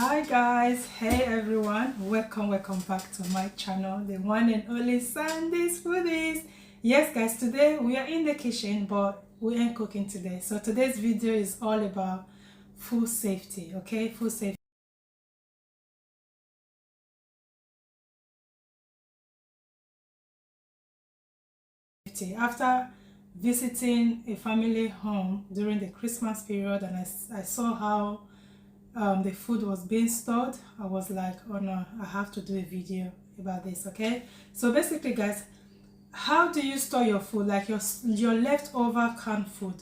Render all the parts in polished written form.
Hi guys, hey everyone, welcome back to my channel, the one and only Sandyfoodies. Yes guys, today we are in the kitchen, but we ain't cooking today. So today's video is all about food safety. Okay, food safety. After visiting a family home during the Christmas period, and I saw how the food was being stored, I was like, oh no, I have to do a video about this. Okay, so basically guys, how do you store your food, like your leftover canned food?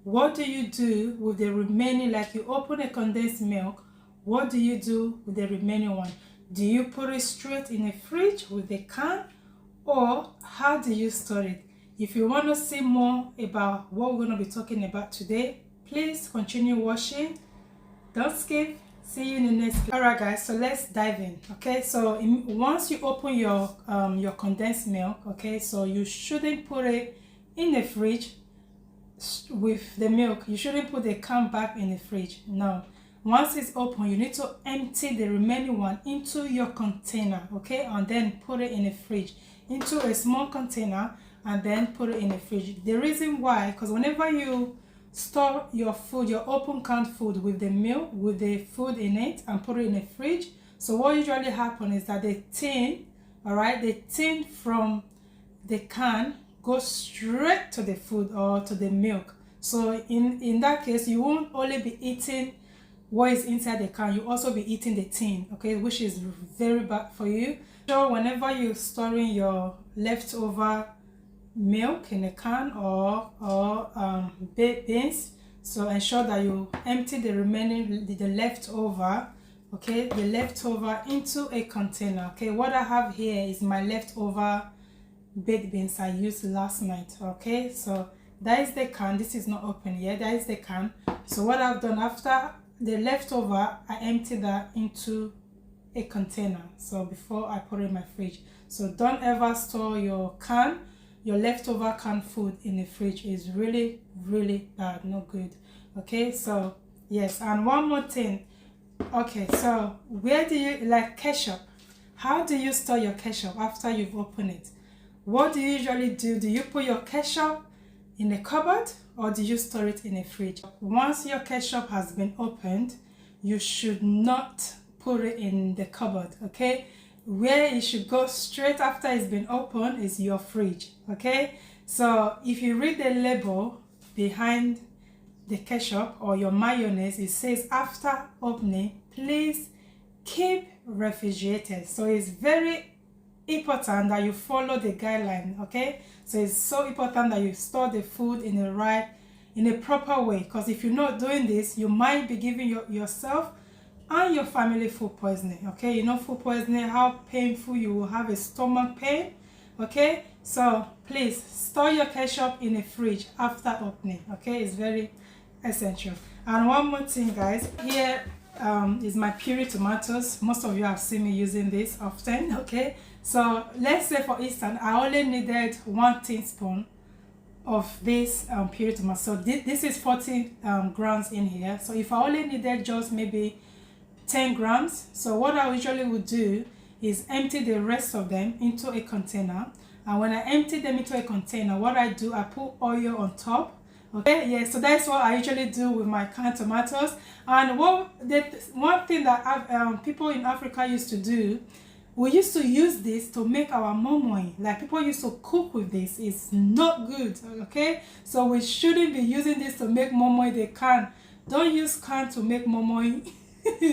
What do you do with the remaining? Like, you open a condensed milk, what do you do with the remaining one? Do you put it straight in a fridge with the can, or how do you store it? If you want to see more about what we're going to be talking about today, please continue watching. Don't skip. See you in the next video. Alright guys, so let's dive in. Okay, so once you open your condensed milk, okay, so you shouldn't put it in the fridge with the milk. You shouldn't put the can back in the fridge. No, once it's open, you need to empty the remaining one into your container, okay, and then put it in the fridge, into a small container, and then put it in the fridge. The reason why, because whenever you store your food, your open canned food, with the milk, with the food in it, and put it in the fridge, so what usually happens is that the tin, all right, the tin from the can goes straight to the food or to the milk. So in that case, you won't only be eating what is inside the can, you also be eating the tin, okay, which is very bad for you. So whenever you're storing your leftover milk in a can or baked beans, so ensure that you empty the remaining, the leftover, okay, the leftover into a container. Okay, what I have here is my leftover baked beans I used last night. Okay, so that is the can. This is not open yet. That is the can. So what I've done, after the leftover, I empty that into a container, so before I put it in my fridge. So don't ever store your leftover canned food in the fridge. Is really bad, no good. Okay, so yes, and one more thing. Okay, so where do you, like ketchup, how do you store your ketchup after you've opened it? What do you usually do? Do you put your ketchup in the cupboard, or do you store it in a fridge? Once your ketchup has been opened, you should not put it in the cupboard. Okay, where it should go straight after it's been opened is your fridge. Okay, so if you read the label behind the ketchup or your mayonnaise, it says after opening, please keep refrigerated. So it's very important that you follow the guideline. Okay, so it's so important that you store the food in a proper way, because if you're not doing this, you might be giving yourself and your family food poisoning. Okay, you know food poisoning, how painful, you will have a stomach pain. Okay, so please store your ketchup in a fridge after opening. Okay, it's very essential. And one more thing guys, here is my puree tomatoes. Most of you have seen me using this often. Okay, so let's say for instance I only needed 1 teaspoon of this puree tomato. So this is 40 grams in here. So if I only needed just maybe 10 grams, so what I usually would do is empty the rest of them into a container. And when I empty them into a container, what I do, I put oil on top. Okay, yeah, so that's what I usually do with my canned tomatoes. And one thing that people in Africa used to do, we used to use this to make our momo. Like, people used to cook with this. It's not good. Okay, so we shouldn't be using this to make momo. They can. Don't use can to make momo.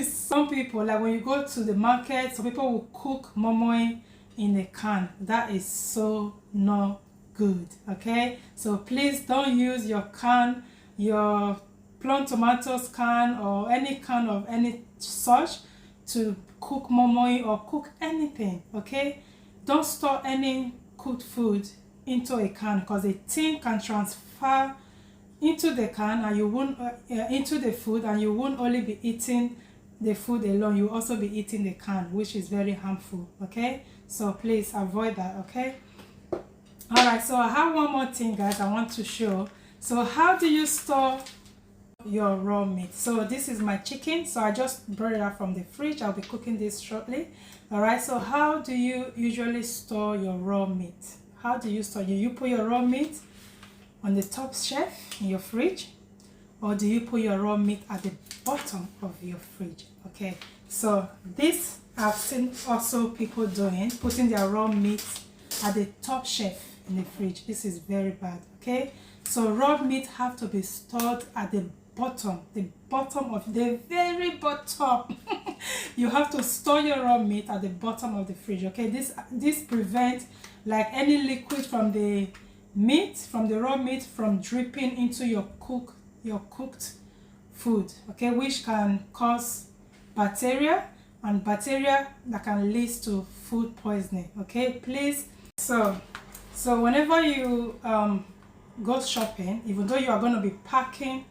Some people, like when you go to the market, some people will cook momo in a can. That is so not good. Okay, so please don't use your can, your plum tomatoes can, or any can of any such to cook momo or cook anything. Okay, don't store any cooked food into a can, because the tin can transfer into the can, and you won't into the food, and you won't only be eating the food alone, you also be eating the can, which is very harmful. Okay, so please avoid that. Okay, all right, so I have one more thing guys I want to show. So how do you store your raw meat. So this is my chicken, so I just brought it out from the fridge. I'll be cooking this shortly. All right, so how do you usually store your raw meat? How do you store? You put your raw meat on the top shelf in your fridge, or do you put your raw meat at the bottom of your fridge? Okay, so this I've seen also people doing, putting their raw meat at the top shelf in the fridge. This is very bad. Okay, so raw meat have to be stored at the bottom of the very bottom. You have to store your raw meat at the bottom of the fridge. Okay, this prevents like any liquid from the meat, from the raw meat, from dripping into your cooked food. Okay, which can cause bacteria, and bacteria that can lead to food poisoning. Okay, please. So whenever you go shopping, even though you are going to be packing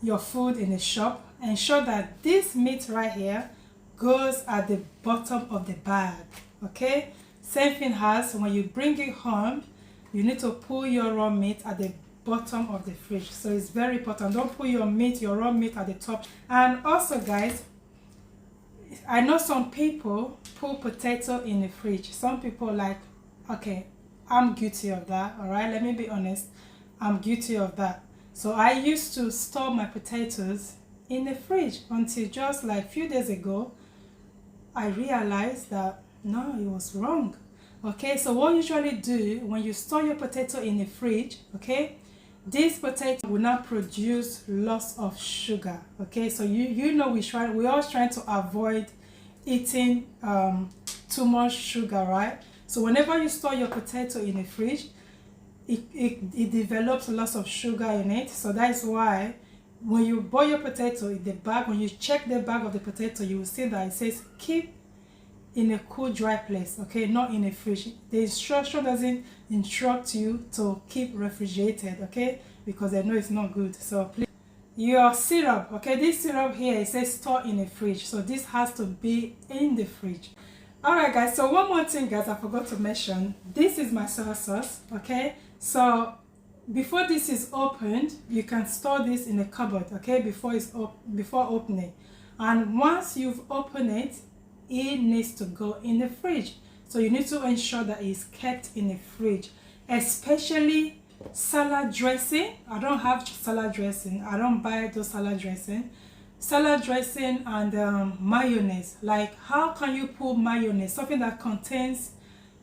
your food in the shop, ensure that this meat right here goes at the bottom of the bag. Okay, same thing as when you bring it home, you need to put your raw meat at the bottom of the fridge. So it's very important. Don't put your raw meat at the top. And also guys, I know some people put potato in the fridge. Some people like, okay, I'm guilty of that. All right, let me be honest, I'm guilty of that. So I used to store my potatoes in the fridge until just like a few days ago I realized that no, it was wrong. Okay, so what you usually do when you store your potato in the fridge, okay, this potato will not produce lots of sugar. Okay, so you know we're always trying to avoid eating too much sugar, right? So whenever you store your potato in the fridge, it develops lots of sugar in it. So that's why when you boil your potato in the bag, when you check the bag of the potato, you will see that it says keep in a cool, dry place. Okay, not in a fridge. The instruction doesn't instruct you to keep refrigerated. Okay, because they know it's not good. So please, your syrup, okay, this syrup here, it says store in a fridge, so this has to be in the fridge. All right guys, so one more thing guys, I forgot to mention, this is my soy sauce. Okay, so before this is opened, you can store this in a cupboard. Okay, before opening, and once you've opened it, it needs to go in the fridge. So you need to ensure that it's kept in the fridge, especially salad dressing. I don't have salad dressing, I don't buy those salad dressing and mayonnaise. Like, how can you put mayonnaise, something that contains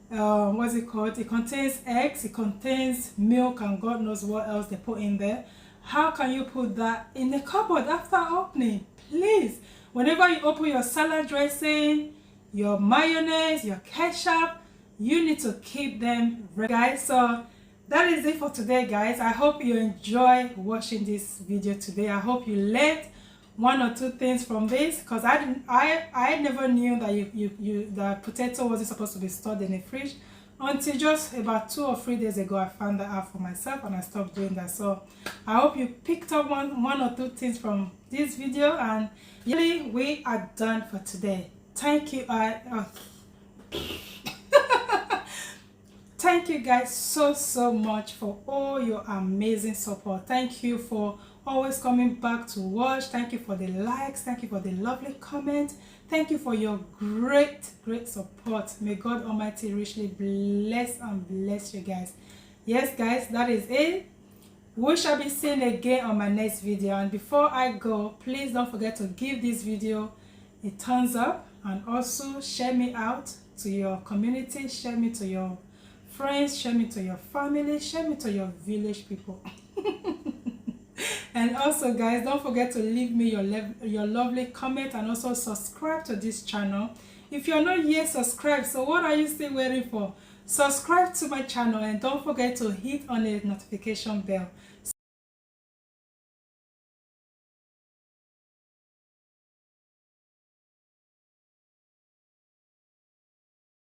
what's it called, it contains eggs, it contains milk, and God knows what else they put in there. How can you put that in the cupboard after opening? Please, whenever you open your salad dressing, your mayonnaise, your ketchup, you need to keep them ready, guys. So that is it for today guys. I hope you enjoy watching this video today. I hope you learned one or two things from this, because I never knew that the potato wasn't supposed to be stored in the fridge until just about 2 or 3 days ago. I found that out for myself and I stopped doing that. So I hope you picked up one or two things from this video, and really we are done for today. Thank you. Thank you guys so much for all your amazing support. Thank you for always coming back to watch. Thank you for the likes. Thank you for the lovely comment. Thank you for your great support. May God Almighty richly bless and bless you guys. Yes guys, that is it. We shall be seen again on my next video. And before I go, please don't forget to give this video a thumbs up, and also share me out to your community, share me to your friends, share me to your family, share me to your village people. And also guys, don't forget to leave me your lovely comment, and also subscribe to this channel if you're not yet subscribed. So what are you still waiting for? Subscribe to my channel, and don't forget to hit on the notification bell.